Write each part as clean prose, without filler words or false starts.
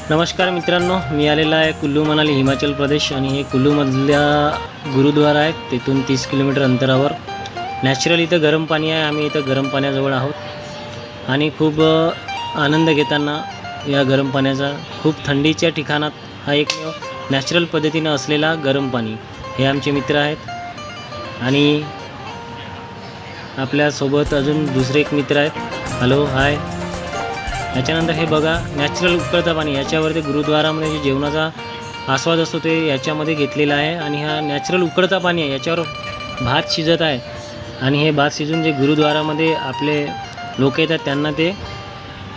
नमस्कार मित्रांनो, मी आलेला आहे कुल्लू मनाली हिमाचल प्रदेश आणि हे कुल्लूमधल्या गुरुद्वारा आहे. तिथून 30 किलोमीटर अंतरावर नॅचरल इथं गरम पाणी आहे. आम्ही इथं गरम पाण्याजवळ आहोत आणि खूप आनंद घेताना या गरम पाण्याचा. खूप थंडीच्या ठिकाणात हा एक नॅचरल पद्धतीनं असलेला गरम पाणी. हे आमचे मित्र आहेत आणि आपल्यासोबत अजून दुसरे एक मित्र आहेत. हॅलो, हाय. याच्यानंतर हे बघा, नॅचरल उकळतं पाणी. याच्यावरती गुरुद्वारामध्ये जे जेवणाचा आस्वाद असतो ते याच्यामध्ये घेतलेला आहे आणि हा नॅचरल उकळतं पाणी आहे. याच्यावर भात शिजत आहे आणि हे भात शिजून जे गुरुद्वारामध्ये आपले लोक येतात त्यांना ते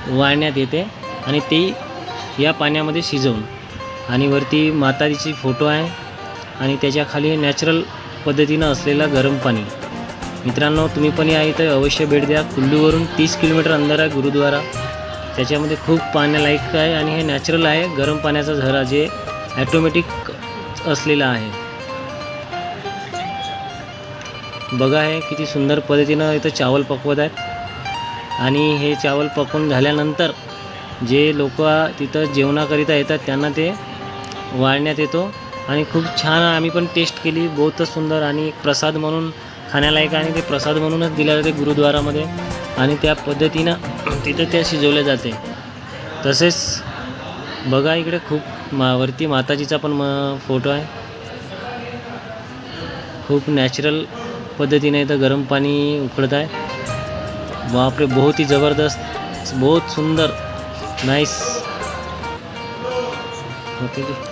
वाढण्यात येते आणि ते या पाण्यामध्ये शिजवून. आणि वरती माताजीची फोटो आहे आणि त्याच्या खाली नॅचरल पद्धतीनं असलेला गरम पाणी. मित्रांनो, तुम्ही पण या इथं अवश्य भेट द्या. कुल्लूवरून 30 किलोमीटर अंदर आहे गुरुद्वारा. त्याच्यामध्ये खूप पाण्यालायक आहे आणि हे नॅचरल आहे. गरम पाण्याचा झरा जे ॲटोमॅटिक असलेला आहे. बघा, हे किती सुंदर पद्धतीनं इथं चावल पकवत आहेत आणि हे चावल पकवून झाल्यानंतर जे लोक तिथं जेवणाकरिता येतात त्यांना ते वाढण्यात येतो आणि खूप छान. आम्ही पण टेस्ट केली, बहुत सुंदर आणि प्रसाद म्हणून खाण्यालायक आणि ते प्रसाद म्हणूनच दिल्या जाते गुरुद्वारामध्ये आणि त्या पद्धतीनं तिथं त्या शिजवल्या जाते. तसेच बघा, इकडे खूप वरती माताजीचा पण फोटो आहे. खूप नॅचरल पद्धतीने इथं गरम पाणी उकळत आहे. बापरे, बहुत ही ज़बरदस्त, बहुत सुंदर, नाइस होते.